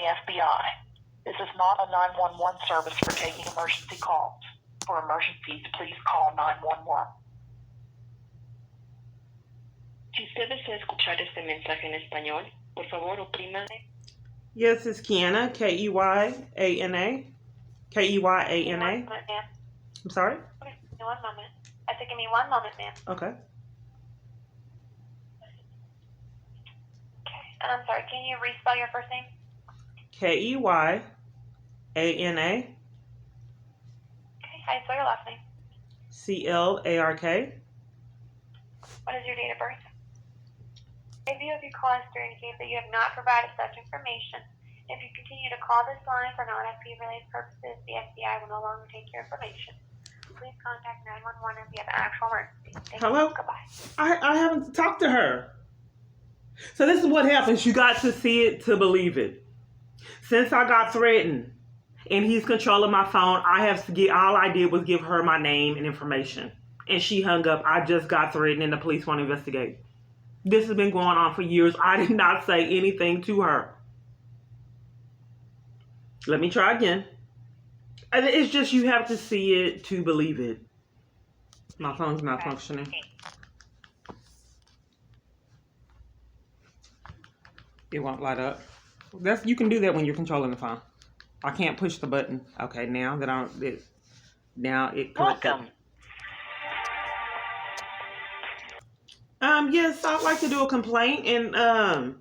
FBI. This is not a 911 service for taking emergency calls. For emergencies, please call 911. Si usted desea escuchar este mensaje en español, por favor oprima. Yes, it's Kiana, Keyyana. Keyyana. One moment, ma'am. I'm sorry? Okay, give me 1 moment. I said, give me 1 moment, ma'am. Okay. Okay. And I'm sorry, can you respell your first name? Keyyana. Okay, how do you spell your last name? Clark. What is your date of birth? If you have your call history indicate that you have not provided such information, if you continue to call this line for non-FP related purposes, the FBI will no longer take your information. Please contact 911 if you have an actual emergency. Thank Hello? you. Goodbye. I haven't talked to her. So this is what happens. You got to see it to believe it. Since I got threatened and he's controlling my phone, all I did was give her my name and information. And she hung up. I just got threatened and the police want to investigate. This has been going on for years. I did not say anything to her. Let me try again. It's just you have to see it to believe it. My phone's malfunctioning. It won't light up. You can do that when you're controlling the phone. I can't push the button. Okay, now it Welcome. Yes, I'd like to do a complaint and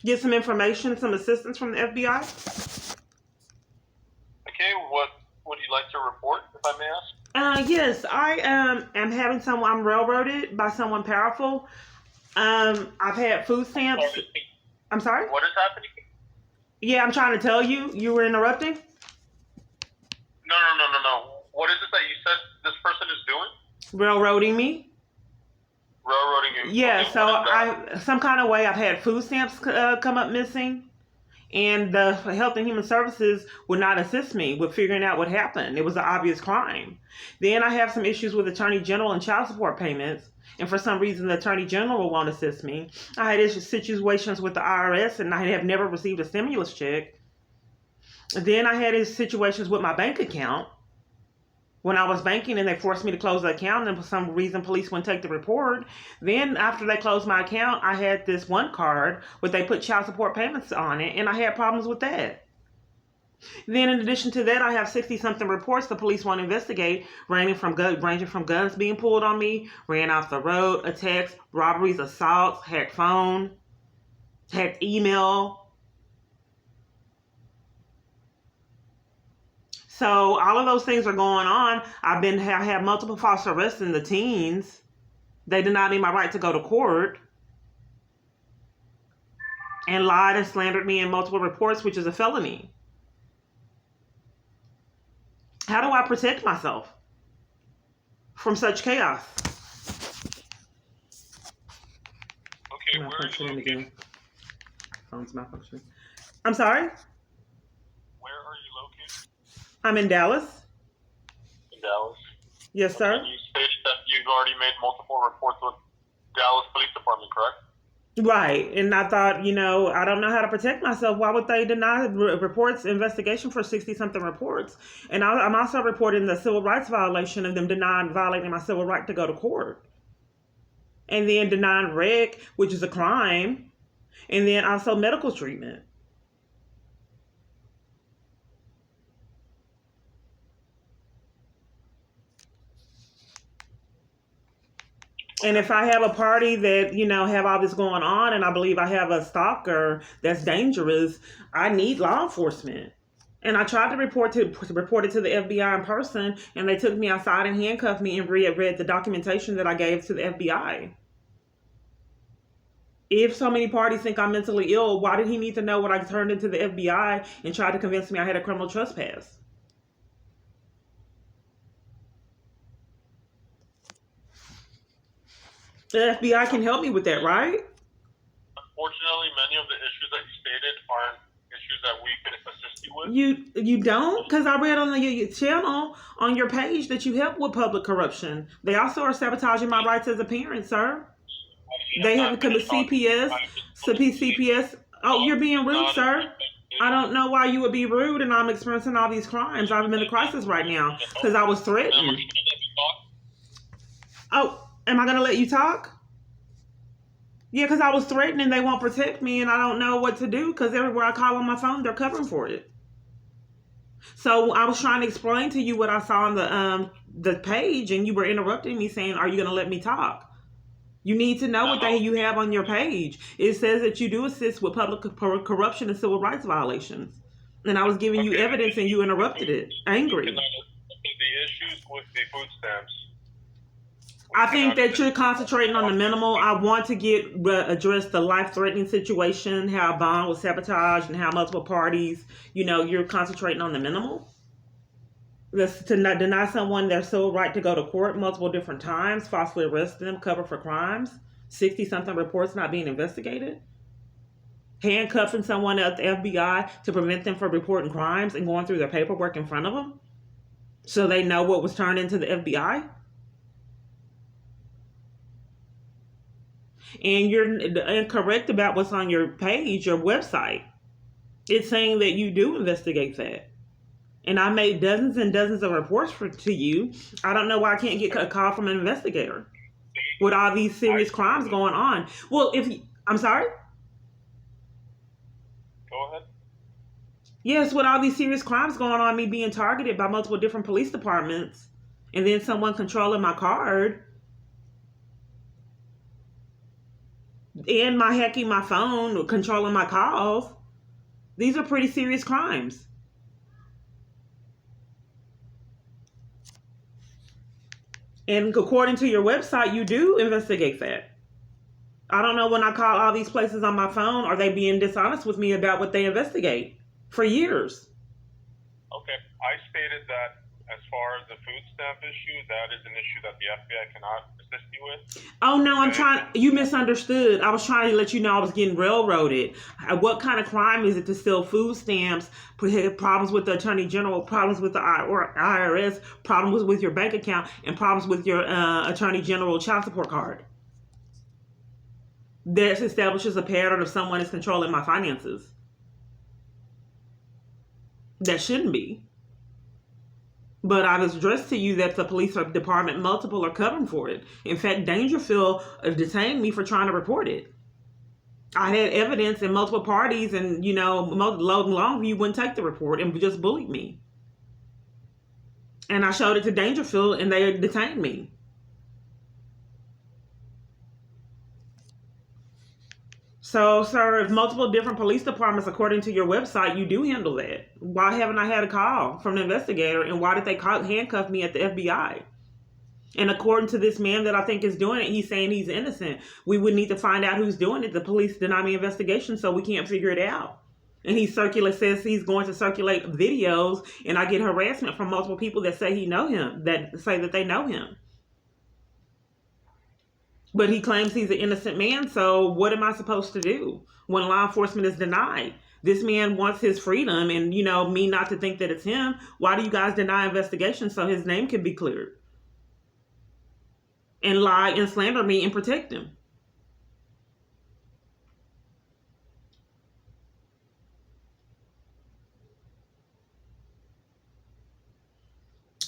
get some information, some assistance from the FBI. Okay, what would you like to report, if I may ask? Yes, I am having I'm railroaded by someone powerful. I've had food stamps. I'm sorry? What is happening? Yeah, I'm trying to tell you. You were interrupting? No. What is it that you said this person is doing? Railroading me? Railroading you? Yeah, Okay, so what is that? some kind of way I've had food stamps come up missing. And the Health and Human Services would not assist me with figuring out what happened. It was an obvious crime. Then I have some issues with Attorney General and child support payments. And for some reason, the Attorney General won't assist me. I had situations with the IRS, and I have never received a stimulus check. Then I had situations with my bank account. When I was banking and they forced me to close the account, and for some reason police wouldn't take the report. Then after they closed my account, I had this one card where they put child support payments on it, and I had problems with that. Then in addition to that, I have 60-something reports the police want to investigate, ranging from guns being pulled on me, ran off the road, attacks, robberies, assaults, hacked phone, hacked email. So all of those things are going on. I have multiple false arrests in the teens. They denied me my right to go to court and lied and slandered me in multiple reports, which is a felony. How do I protect myself from such chaos? Okay, where are you located? Phone's malfunctioning. I'm sorry? Where are you located? I'm in Dallas. In Dallas. Yes, sir. And you stated that you've already made multiple reports with Dallas Police Department, correct? Right. And I thought, I don't know how to protect myself. Why would they deny investigation for 60-something reports? And I'm also reporting the civil rights violation of them violating my civil right to go to court. And then denying rec, which is a crime. And then also medical treatment. And if I have a party that, have all this going on and I believe I have a stalker that's dangerous, I need law enforcement. And I tried to report it to the FBI in person, and they took me outside and handcuffed me and read the documentation that I gave to the FBI. If so many parties think I'm mentally ill, why did he need to know what I turned into the FBI and tried to convince me I had a criminal trespass? The FBI can help me with that, right? Unfortunately, many of the issues that you stated aren't issues that we can assist you with. You don't? Because I read on your channel, on your page, that you help with public corruption. They also are sabotaging my rights as a parent, sir. They have come to CPS. Oh, you're being rude, sir. I don't know why you would be rude, and I'm experiencing all these crimes. I'm in a crisis right now because I was Ma'am, are threatened. you gonna let me talk? Oh, am I going to let you talk? Yeah, because I was threatened and they won't protect me, and I don't know what to do because everywhere I call on my phone, they're covering for it. So I was trying to explain to you what I saw on the page, and you were interrupting me saying, "Are you going to let me talk?" You need to know what you have on your page. It says that you do assist with public corruption and civil rights violations, and I was giving you Okay. evidence, and you interrupted it, angry. The issues with the food stamps. I think that you're concentrating on the minimal. I want to address the life-threatening situation, how a bond was sabotaged, and how multiple parties. You're concentrating on the minimal. That's to not deny someone their civil right to go to court multiple different times, falsely arrest them, cover for crimes, 60-something reports not being investigated, handcuffing someone at the FBI to prevent them from reporting crimes and going through their paperwork in front of them so they know what was turned into the FBI. And you're incorrect about what's on your page, your website. It's saying that you do investigate that. And I made dozens and dozens of reports to you. I don't know why I can't get a call from an investigator with all these serious crimes going on. Well, I'm sorry? Go ahead. Yes, with all these serious crimes going on, me being targeted by multiple different police departments, and then someone controlling my card, and my hacking my phone, controlling my calls. These are pretty serious crimes. And according to your website, you do investigate that. I don't know, when I call all these places on my phone, are they being dishonest with me about what they investigate for years? Okay. I stated that as far as the food stamp issue, that is an issue that the FBI cannot assist you with. Oh, no, you misunderstood. I was trying to let you know I was getting railroaded. What kind of crime is it to steal food stamps, problems with the Attorney General, problems with the IRS, problems with your bank account, and problems with your Attorney General child support card? That establishes a pattern of someone is controlling my finances. That shouldn't be. But I was addressed to you that the police department, multiple, are covering for it. In fact, Dangerfield detained me for trying to report it. I had evidence in multiple parties, and Longview wouldn't take the report and just bullied me. And I showed it to Dangerfield, and they detained me. So, sir, if multiple different police departments, according to your website, you do handle that, why haven't I had a call from the investigator, and why did they handcuff me at the FBI? And according to this man that I think is doing it, he's saying he's innocent. We would need to find out who's doing it. The police deny me investigation, so we can't figure it out. And he says he's going to circulate videos, and I get harassment from multiple people that say that say that they know him. But he claims he's an innocent man, so what am I supposed to do when law enforcement is denied? This man wants his freedom, and, me not to think that it's him. Why do you guys deny investigation so his name can be cleared? And lie and slander me and protect him.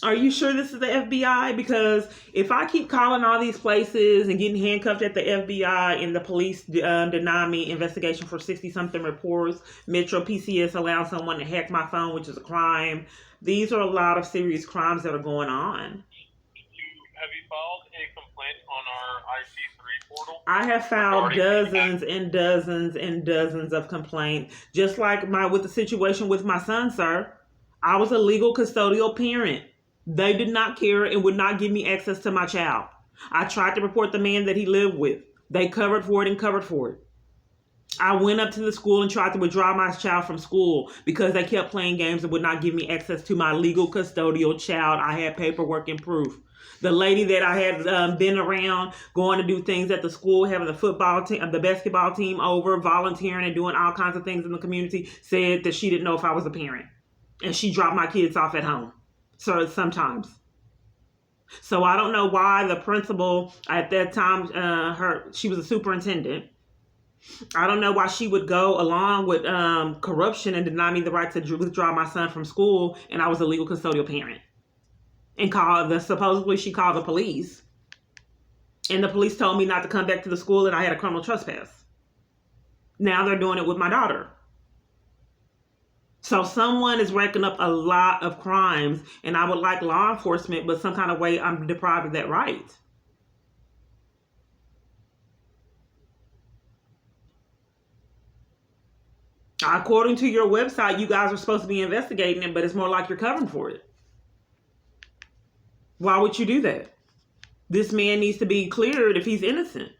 Are you sure this is the FBI? Because if I keep calling all these places and getting handcuffed at the FBI, and the police deny me investigation for 60-something reports, Metro PCS allowing someone to hack my phone, which is a crime. These are a lot of serious crimes that are going on. Have you filed a complaint on our IC3 portal? I have filed dozens and dozens and dozens of complaints. Just like with the situation with my son, sir. I was a legal custodial parent. They did not care and would not give me access to my child. I tried to report the man that he lived with. They covered for it. I went up to the school and tried to withdraw my child from school because they kept playing games and would not give me access to my legal custodial child. I had paperwork and proof. The lady that I had been around, going to do things at the school, having the football team, the basketball team over, volunteering and doing all kinds of things in the community, said that she didn't know if I was a parent. And she dropped my kids off at home. So sometimes. So I don't know why the principal at that time, she was a superintendent, I don't know why she would go along with corruption and deny me the right to withdraw my son from school, and I was a legal custodial parent. And supposedly she called the police. And the police told me not to come back to the school and I had a criminal trespass. Now they're doing it with my daughter. So someone is racking up a lot of crimes, and I would like law enforcement, but some kind of way I'm deprived of that right. According to your website, you guys are supposed to be investigating it, but it's more like you're covering for it. Why would you do that? This man needs to be cleared if he's innocent.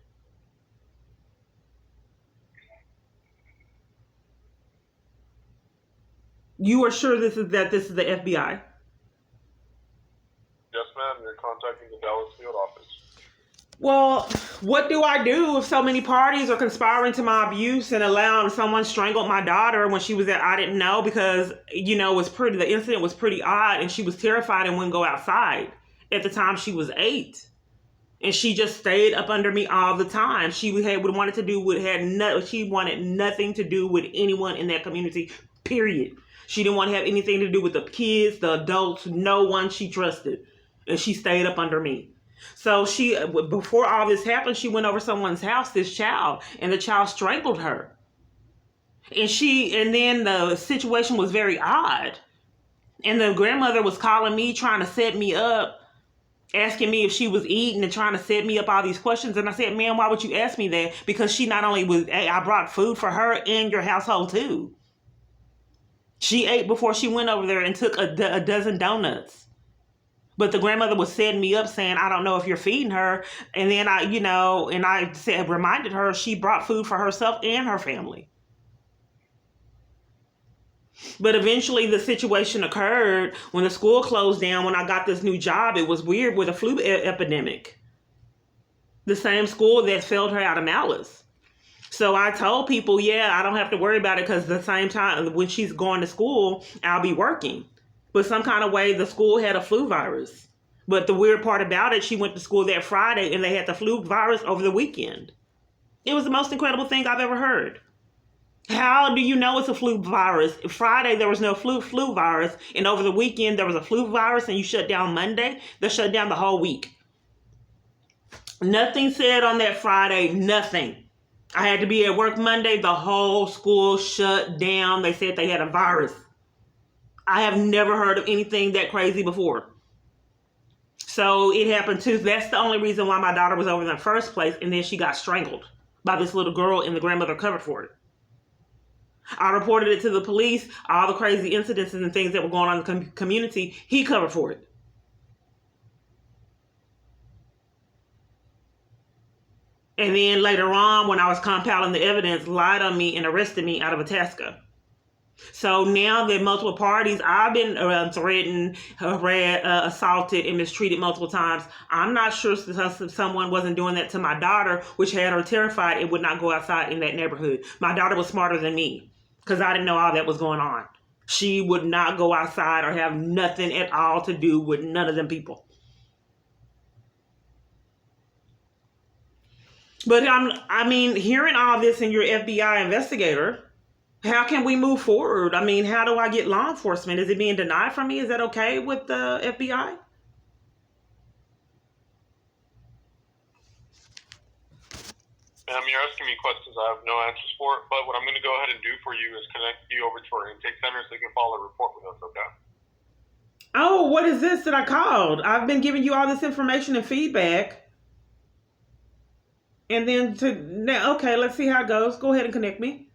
You are sure this is the FBI? Yes, ma'am. You're contacting the Dallas field office. Well, what do I do if so many parties are conspiring to my abuse and allowing someone strangled my daughter when she was at, I didn't know because, the incident was pretty odd and she was terrified and wouldn't go outside. At the time she was 8. And she just stayed up under me all the time. She wanted nothing to do with anyone in that community, period. She didn't want to have anything to do with the kids, the adults, no one she trusted. And she stayed up under me. So before all this happened, she went over someone's house, this child, and the child strangled her. And then the situation was very odd. And the grandmother was calling me, trying to set me up, asking me if she was eating and trying to set me up all these questions. And I said, ma'am, why would you ask me that? Because she not only I brought food for her and your household too. She ate before she went over there and took a dozen donuts. But the grandmother was setting me up saying, I don't know if you're feeding her. And then I reminded her she brought food for herself and her family. But eventually the situation occurred when the school closed down. When I got this new job, it was weird with a flu epidemic. The same school that failed her out of malice. So I told people, I don't have to worry about it because the same time when she's going to school, I'll be working. But some kind of way the school had a flu virus. But the weird part about it, she went to school that Friday and they had the flu virus over the weekend. It was the most incredible thing I've ever heard. How do you know it's a flu virus? Friday, there was no flu virus. And over the weekend, there was a flu virus and you shut down Monday. They shut down the whole week. Nothing said on that Friday, nothing. I had to be at work Monday. The whole school shut down. They said they had a virus. I have never heard of anything that crazy before. So it happened too. That's the only reason why my daughter was over in the first place. And then she got strangled by this little girl and the grandmother covered for it. I reported it to the police, all the crazy incidences and things that were going on in the community. He covered for it. And then later on, when I was compiling the evidence, lied on me and arrested me out of Itasca. So now that multiple parties, I've been threatened, assaulted, and mistreated multiple times. I'm not sure if someone wasn't doing that to my daughter, which had her terrified and would not go outside in that neighborhood. My daughter was smarter than me because I didn't know all that was going on. She would not go outside or have nothing at all to do with none of them people. But hearing all this and you're FBI investigator, how can we move forward? How do I get law enforcement? Is it being denied from me? Is that okay with the FBI? Ma'am, you're asking me questions I have no answers for, but what I'm going to go ahead and do for you is connect you over to our intake center so you can file a report with us, okay? Oh, what is this that I called? I've been giving you all this information and feedback. And then okay, let's see how it goes. Go ahead and connect me.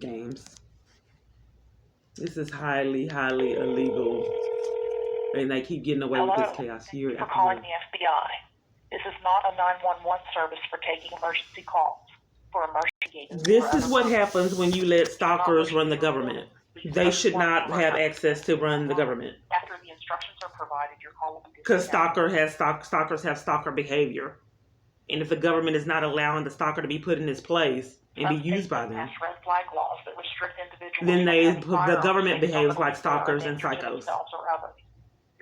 Games. This is highly, highly illegal. And they keep getting away with this chaos year for after calling year. the FBI. This is not a 911 service for taking emergency calls. For emergency. This is what happens when you let stalkers run the government. They should not have access to run the government. After the instructions are provided, your call will be Because disconnected. stalkers have stalker behavior. And if the government is not allowing the stalker to be put in his place and be used by them, Pass red flag laws that restrict individuals then from having the firearms government taken behaves over like or stalkers and endanger psychos. themselves or others.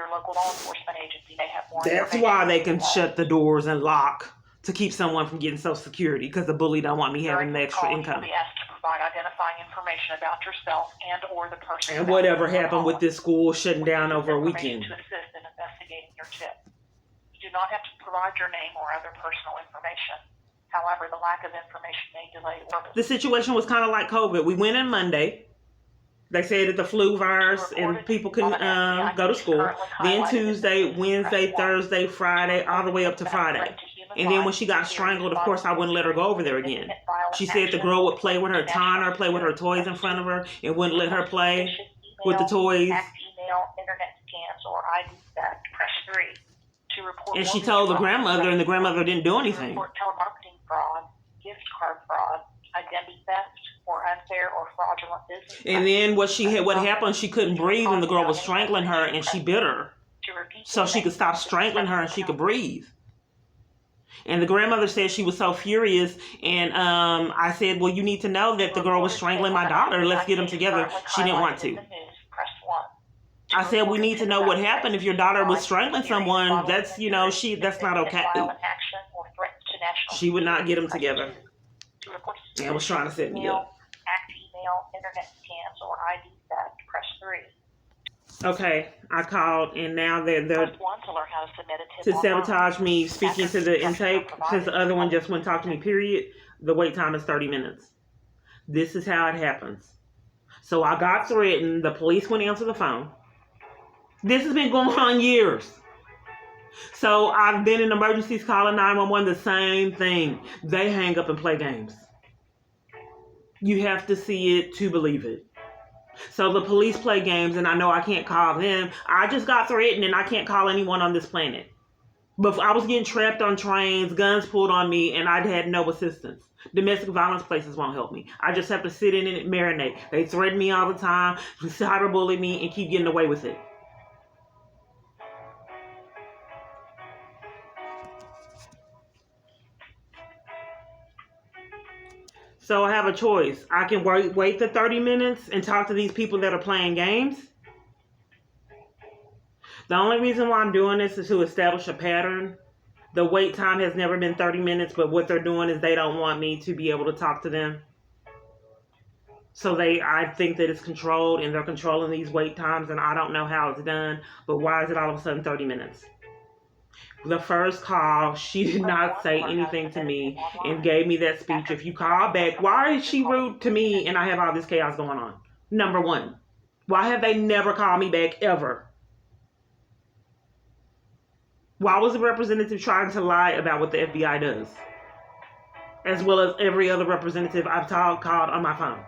Your local law enforcement agency may have more That's information. why they can shut the doors and lock to keep someone from getting Social Security, because the bully don't want me having During the this extra call, income. you'll be asked to provide identifying information about yourself and or the person. And who whatever asked you to happened call with us. this school shutting We down use over a this information weekend. to assist in investigating your tip. You do not have to provide your name or other personal information. However, the lack of information may delay service. The situation was kind of like COVID. We went in Monday. They said that the flu virus and people couldn't go to school. Then Tuesday, Wednesday, Thursday, Friday, all the way up to Friday. And then when she got strangled, of course, I wouldn't let her go over there again. She said the girl would play with her, taunt her, play with her toys in front of her, and wouldn't let her play with the toys. Email, internet scams, or ID theft, press 3. To report And she mortgage told the fraud, grandmother, and the grandmother didn't do to anything. report telemarketing fraud, gift card fraud, identity theft, or unfair or fraudulent business. And then what happened, she couldn't breathe, and the girl was strangling her, and she bit her To repeat so the she could stop strangling her and she could breathe. And the grandmother said she was so furious, and I said, well, you need to know that the girl was strangling my daughter. Let's get them together. She didn't want to. I said, we need to know what happened. If your daughter was strangling someone, that's, that's not okay. She would not get them together. I was trying to set me up. Act email, internet scams, or ID theft, press 3. Okay, I called, and now they're Press 1 to learn how to submit a tip to online. sabotage me speaking to the intake, since the other one just wouldn't talk to me, period. The wait time is 30 minutes. This is how it happens. So I got threatened. The police wouldn't answer the phone. This has been going on years. So I've been in emergencies calling 911, the same thing. They hang up and play games. You have to see it to believe it. So the police play games, and I know I can't call them. I just got threatened, and I can't call anyone on this planet. But I was getting trapped on trains, guns pulled on me, and I had no assistance. Domestic violence places won't help me. I just have to sit in it and marinate. They threaten me all the time, cyberbully me, and keep getting away with it. So I have a choice. I can wait the 30 minutes and talk to these people that are playing games. The only reason why I'm doing this is to establish a pattern. The wait time has never been 30 minutes, but what they're doing is they don't want me to be able to talk to them. So I think that it's controlled, and they're controlling these wait times, and I don't know how it's done, but why is it all of a sudden 30 minutes? The first call, she did not say anything to me and gave me that speech. If you call back, why is she rude to me and I have all this chaos going on? Number one, why have they never called me back ever? Why was the representative trying to lie about what the FBI does? As well as every other representative I've called on my phone.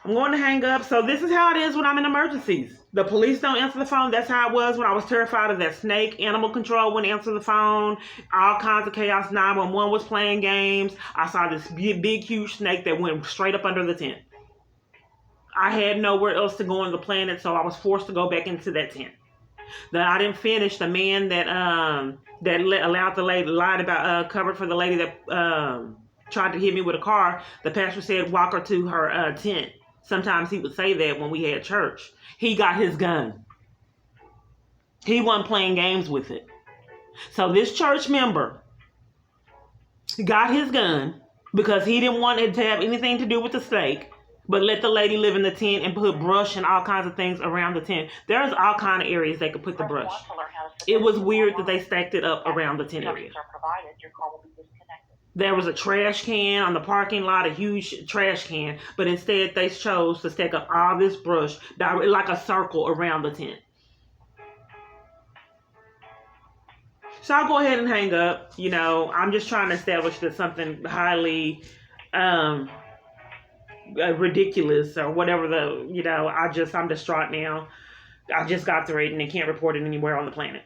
I'm going to hang up. So this is how it is when I'm in emergencies. The police don't answer the phone. That's how it was when I was terrified of that snake. Animal control wouldn't answer the phone. All kinds of chaos. 911 was playing games. I saw this big, huge snake that went straight up under the tent. I had nowhere else to go on the planet, so I was forced to go back into that tent. Then I didn't finish. The man that allowed the lady, lied about, covered for the lady that tried to hit me with a car, the pastor said, walk her to her tent. Sometimes he would say that when we had church. He got his gun. He wasn't playing games with it. So this church member got his gun because he didn't want it to have anything to do with the snake, but let the lady live in the tent and put brush and all kinds of things around the tent. There's all kinds of areas they could put the brush. It was weird that they stacked it up around the tent area. There was a trash can on the parking lot, a huge trash can, but instead they chose to stack up all this brush like a circle around the tent. So I'll go ahead and hang up. I'm just trying to establish that something highly ridiculous or whatever I'm distraught now. I just got threatened and can't report it anywhere on the planet.